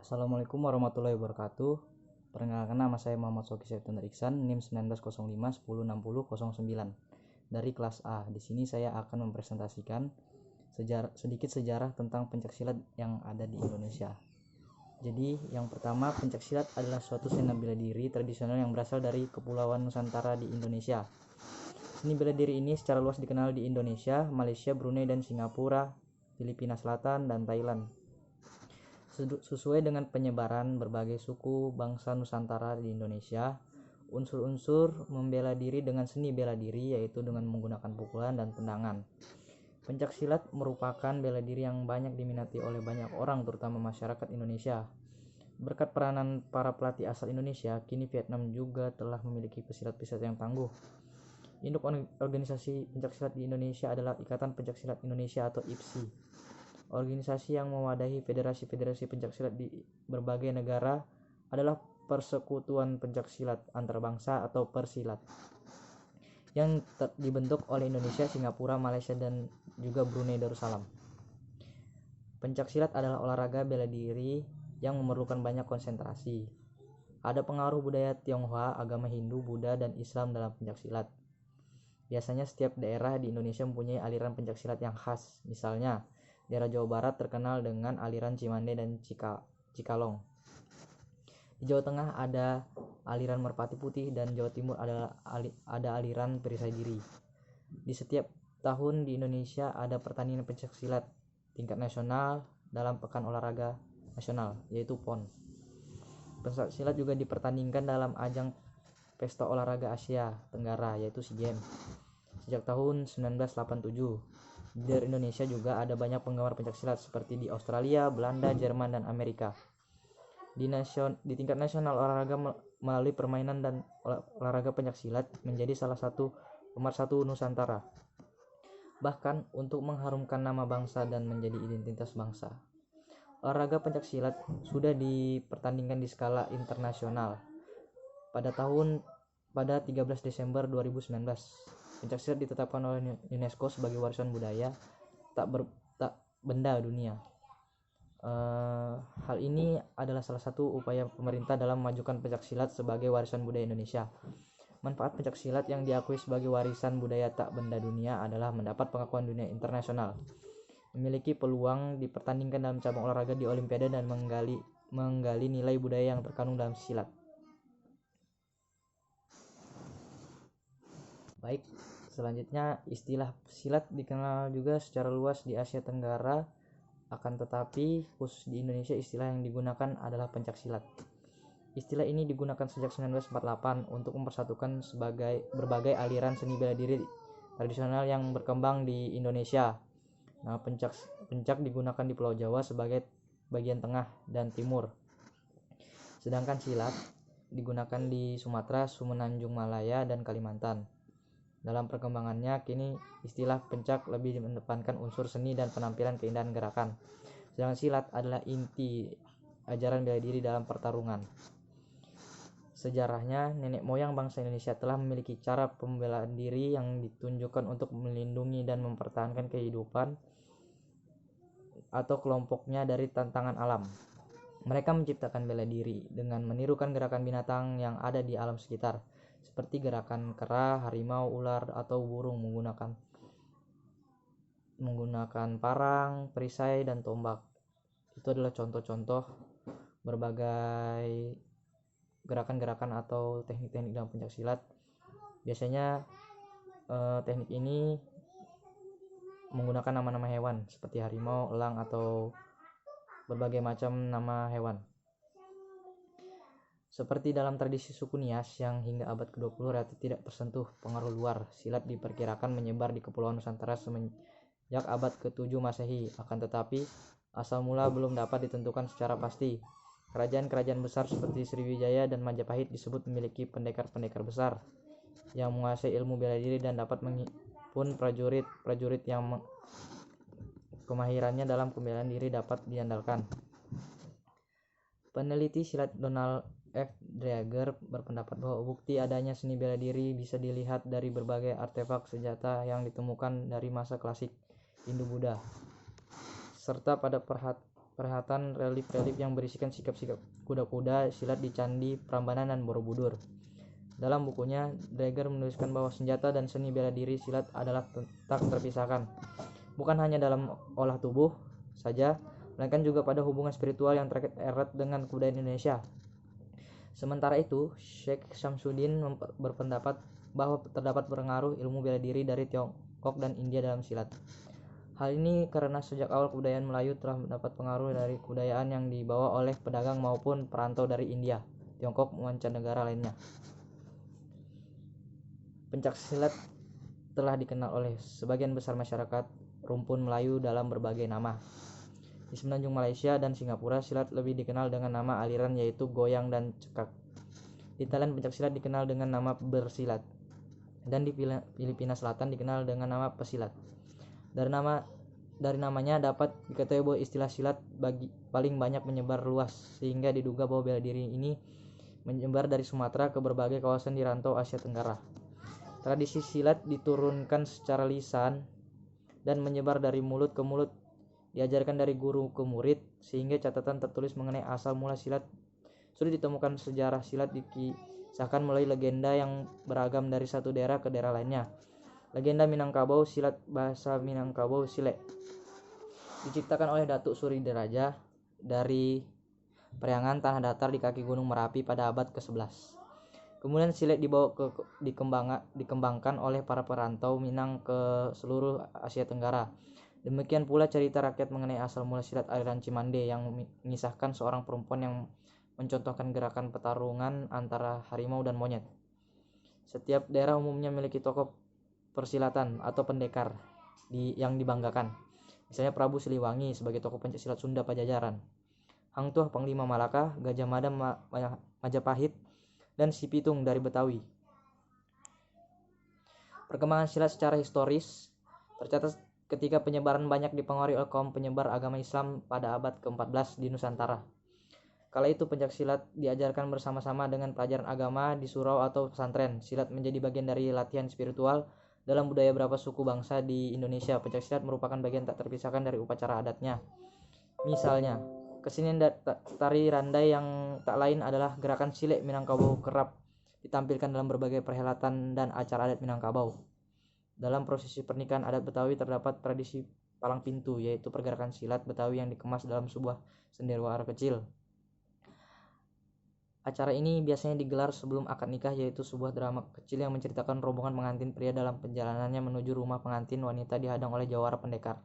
Assalamualaikum warahmatullahi wabarakatuh. Perkenalkan, nama saya Muhammad Soki Septian Iksan, NIM 1905 106009 dari kelas A. Di sini saya akan mempresentasikan sedikit sejarah tentang pencaksilat yang ada di Indonesia. Jadi, yang pertama, pencaksilat adalah suatu seni bela diri tradisional yang berasal dari Kepulauan Nusantara di Indonesia. Seni bela diri ini secara luas dikenal di Indonesia, Malaysia, Brunei, dan Singapura, Filipina Selatan, dan Thailand. Sesuai dengan penyebaran berbagai suku bangsa Nusantara di Indonesia, unsur-unsur membela diri dengan seni bela diri yaitu dengan menggunakan pukulan dan tendangan. Pencaksilat merupakan bela diri yang banyak diminati oleh banyak orang, terutama masyarakat Indonesia. Berkat peranan para pelatih asal Indonesia, kini Vietnam juga telah memiliki pesilat-pesilat yang tangguh. Induk organisasi pencaksilat di Indonesia adalah Ikatan Pencaksilat Indonesia atau IPSI. Organisasi yang mewadahi federasi-federasi pencaksilat di berbagai negara adalah Persekutuan Pencaksilat Antarbangsa atau Persilat, yang dibentuk oleh Indonesia, Singapura, Malaysia, dan juga Brunei Darussalam. Pencaksilat adalah olahraga bela diri yang memerlukan banyak konsentrasi. Ada pengaruh budaya Tionghoa, agama Hindu, Buddha, dan Islam dalam pencaksilat. Biasanya setiap daerah di Indonesia mempunyai aliran pencaksilat yang khas. Misalnya, daerah Jawa Barat terkenal dengan aliran Cimande dan Cikalong. Di Jawa Tengah ada aliran Merpati Putih, dan Jawa Timur ada aliran Perisai Diri. Di setiap tahun di Indonesia ada pertandingan pencaksilat tingkat nasional dalam Pekan Olahraga Nasional, yaitu PON. Pencaksilat juga dipertandingkan dalam ajang Pesta Olahraga Asia Tenggara, yaitu SEA Games, sejak tahun 1987. Di Indonesia juga ada banyak penggemar pencaksilat seperti di Australia, Belanda, Jerman, dan Amerika. Di tingkat nasional, olahraga melalui permainan dan olahraga pencaksilat menjadi salah satu pemersatu Nusantara, bahkan untuk mengharumkan nama bangsa dan menjadi identitas bangsa. Olahraga pencaksilat sudah dipertandingkan di skala internasional. Pada 13 Desember 2019, pencaksilat ditetapkan oleh UNESCO sebagai warisan budaya tak benda dunia. Hal ini adalah salah satu upaya pemerintah dalam memajukan pencaksilat sebagai warisan budaya Indonesia. Manfaat pencaksilat yang diakui sebagai warisan budaya tak benda dunia adalah mendapat pengakuan dunia internasional, memiliki peluang dipertandingkan dalam cabang olahraga di Olimpiade, dan menggali nilai budaya yang terkandung dalam silat. Baik, selanjutnya istilah silat dikenal juga secara luas di Asia Tenggara, akan tetapi khusus di Indonesia istilah yang digunakan adalah pencaksilat. Istilah ini digunakan sejak 1948 untuk mempersatukan berbagai aliran seni bela diri tradisional yang berkembang di Indonesia. Nah, pencak digunakan di Pulau Jawa sebagai bagian tengah dan timur, sedangkan silat digunakan di Sumatera, Semenanjung Malaya, dan Kalimantan. Dalam perkembangannya, kini istilah pencak lebih mengedepankan unsur seni dan penampilan keindahan gerakan, sedangkan silat adalah inti ajaran bela diri dalam pertarungan. Sejarahnya, nenek moyang bangsa Indonesia telah memiliki cara pembelaan diri yang ditunjukkan untuk melindungi dan mempertahankan kehidupan atau kelompoknya dari tantangan alam. Mereka menciptakan bela diri dengan menirukan gerakan binatang yang ada di alam sekitar, seperti gerakan kera, harimau, ular, atau burung menggunakan parang, perisai, dan tombak. Itu adalah contoh-contoh berbagai gerakan-gerakan atau teknik-teknik dalam pencaksilat. Biasanya teknik ini menggunakan nama-nama hewan seperti harimau, elang, atau berbagai macam nama hewan. Seperti dalam tradisi suku Nias yang hingga abad ke-20 relatif tidak tersentuh pengaruh luar, silat diperkirakan menyebar di Kepulauan Nusantara semenjak abad ke-7 Masehi. Akan tetapi, asal mula belum dapat ditentukan secara pasti. Kerajaan-kerajaan besar seperti Sriwijaya dan Majapahit disebut memiliki pendekar-pendekar besar yang menguasai ilmu bela diri dan dapat pun prajurit-prajurit yang kemahirannya dalam pembelaan diri dapat diandalkan. Peneliti silat Donald F. Dreger berpendapat bahwa bukti adanya seni bela diri bisa dilihat dari berbagai artefak senjata yang ditemukan dari masa klasik Hindu-Buddha, serta pada perhatian relief-relief yang berisikan sikap-sikap kuda-kuda silat di Candi Prambanan dan Borobudur. Dalam bukunya, Dreger menuliskan bahwa senjata dan seni bela diri silat adalah tak terpisahkan, bukan hanya dalam olah tubuh saja, melainkan juga pada hubungan spiritual yang erat dengan kebudayaan Indonesia. Sementara itu, Syekh Syamsuddin berpendapat bahwa terdapat pengaruh ilmu bela diri dari Tiongkok dan India dalam silat. Hal ini karena sejak awal kebudayaan Melayu telah mendapat pengaruh dari kebudayaan yang dibawa oleh pedagang maupun perantau dari India, Tiongkok, mancanegara lainnya. Pencaksilat telah dikenal oleh sebagian besar masyarakat rumpun Melayu dalam berbagai nama. Di semenanjung Malaysia dan Singapura, silat lebih dikenal dengan nama aliran yaitu goyang dan cekak. Di Thailand, pencaksilat dikenal dengan nama bersilat. Dan di Filipina Selatan dikenal dengan nama pesilat. Dari namanya dapat diketahui bahwa istilah silat paling banyak menyebar luas, sehingga diduga bahwa bela diri ini menyebar dari Sumatera ke berbagai kawasan di rantau Asia Tenggara. Tradisi silat diturunkan secara lisan dan menyebar dari mulut ke mulut, diajarkan dari guru ke murid, sehingga catatan tertulis mengenai asal mula silat sudah ditemukan. Sejarah silat dikisahkan melalui legenda yang beragam dari satu daerah ke daerah lainnya. Legenda Minangkabau silat bahasa Minangkabau Sile diciptakan oleh Datuk Suri Deraja dari Periangan Tanah Datar di kaki Gunung Merapi pada abad ke-11. Kemudian silat dibawa dikembangkan oleh para perantau Minang ke seluruh Asia Tenggara. Demikian pula cerita rakyat mengenai asal mula silat aliran Cimande yang mengisahkan seorang perempuan yang mencontohkan gerakan pertarungan antara harimau dan monyet. Setiap daerah umumnya memiliki tokoh persilatan atau pendekar yang dibanggakan. Misalnya Prabu Siliwangi sebagai tokoh pencaksilat Sunda Pajajaran, Hang Tuah Panglima Malaka, Gajah Mada Majapahit, dan Si Pitung dari Betawi. Perkembangan silat secara historis tercatat ketika penyebaran banyak dipengaruhi oleh kaum penyebar agama Islam pada abad ke-14 di Nusantara. Kala itu pencaksilat diajarkan bersama-sama dengan pelajaran agama di surau atau pesantren. Silat menjadi bagian dari latihan spiritual dalam budaya beberapa suku bangsa di Indonesia. Pencaksilat merupakan bagian tak terpisahkan dari upacara adatnya. Misalnya, kesenian tari randai yang tak lain adalah gerakan Silek Minangkabau kerap ditampilkan dalam berbagai perhelatan dan acara adat Minangkabau. Dalam prosesi pernikahan adat Betawi terdapat tradisi palang pintu, yaitu pergerakan silat Betawi yang dikemas dalam sebuah sendewara kecil. Acara ini biasanya digelar sebelum akad nikah, yaitu sebuah drama kecil yang menceritakan rombongan pengantin pria dalam perjalanannya menuju rumah pengantin wanita dihadang oleh jawara pendekar.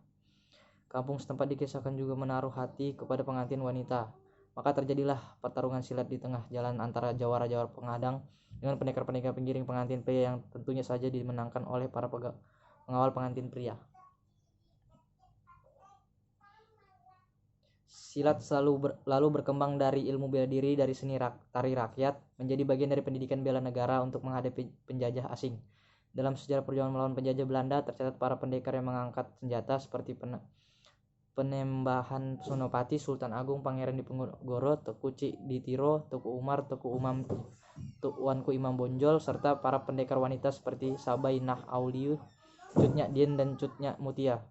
Kampung setempat dikisahkan juga menaruh hati kepada pengantin wanita. Maka terjadilah pertarungan silat di tengah jalan antara jawara-jawara penghadang dengan pendekar-pendekar penggiring pengantin pria yang tentunya saja dimenangkan oleh para pengawal pengantin pria. Silat lalu berkembang dari ilmu bela diri dari seni tari rakyat menjadi bagian dari pendidikan bela negara untuk menghadapi penjajah asing. Dalam sejarah perjuangan melawan penjajah Belanda tercatat para pendekar yang mengangkat senjata seperti Penembahan Senopati, Sultan Agung, Pangeran Diponegoro, Teku Cik Ditiro, Teku Umar, Teku Umam, Tuanku Imam Bonjol, serta para pendekar wanita seperti Sabai Nah Auliu, Cut Nyak Dien, dan Cut Nyak Mutia.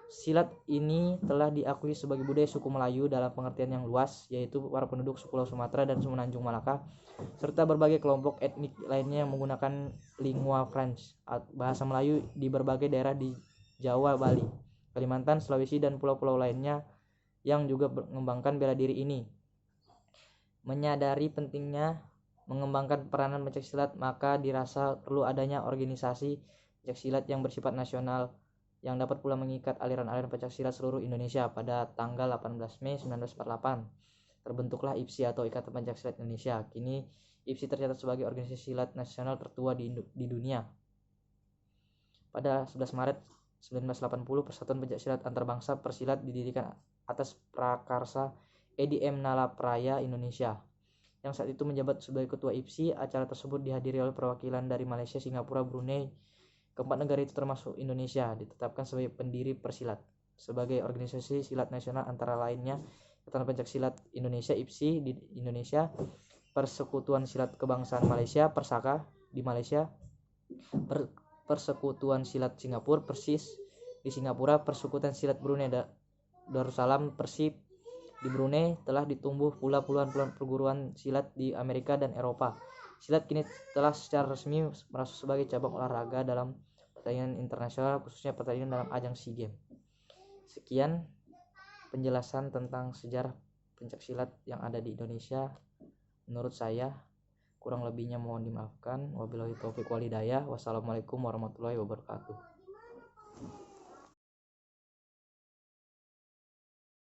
Silat ini telah diakui sebagai budaya suku Melayu dalam pengertian yang luas, yaitu para penduduk Pulau Sumatera dan Semenanjung Malaka, serta berbagai kelompok etnik lainnya yang menggunakan lingua French, bahasa Melayu di berbagai daerah di Jawa, Bali, Kalimantan, Sulawesi, dan pulau-pulau lainnya yang juga mengembangkan bela diri ini. Menyadari pentingnya mengembangkan peranan pencaksilat, maka dirasa perlu adanya organisasi pencaksilat yang bersifat nasional yang dapat pula mengikat aliran-aliran pencaksilat seluruh Indonesia. Pada tanggal 18 Mei 1948 terbentuklah IPSI atau Ikatan Pencaksilat Indonesia. Kini IPSI tercatat sebagai organisasi silat nasional tertua di dunia. Pada 11 Maret 1980 Persatuan Pencaksilat Antarbangsa Persilat didirikan atas prakarsa Edi M. Nalapraya Indonesia, yang saat itu menjabat sebagai ketua IPSI. Acara tersebut dihadiri oleh perwakilan dari Malaysia, Singapura, Brunei. Keempat negara itu termasuk Indonesia ditetapkan sebagai pendiri Persilat. Sebagai organisasi silat nasional antara lainnya Ikatan Pencaksilat Indonesia (IPSI) di Indonesia, Persekutuan Silat Kebangsaan Malaysia (Persaka) di Malaysia, Persekutuan Silat Singapura (Persis) di Singapura, Persekutuan Silat Brunei Darussalam (Persib) Di Brunei telah ditumbuh pula puluhan perguruan silat di Amerika dan Eropa. Silat kini telah secara resmi masuk sebagai cabang olahraga dalam pertandingan internasional, khususnya pertandingan dalam ajang SEA Games. Sekian penjelasan tentang sejarah pencaksilat yang ada di Indonesia. Menurut saya, kurang lebihnya mohon dimaafkan. Wabillahi taufiq walhidayah. Wassalamualaikum warahmatullahi wabarakatuh.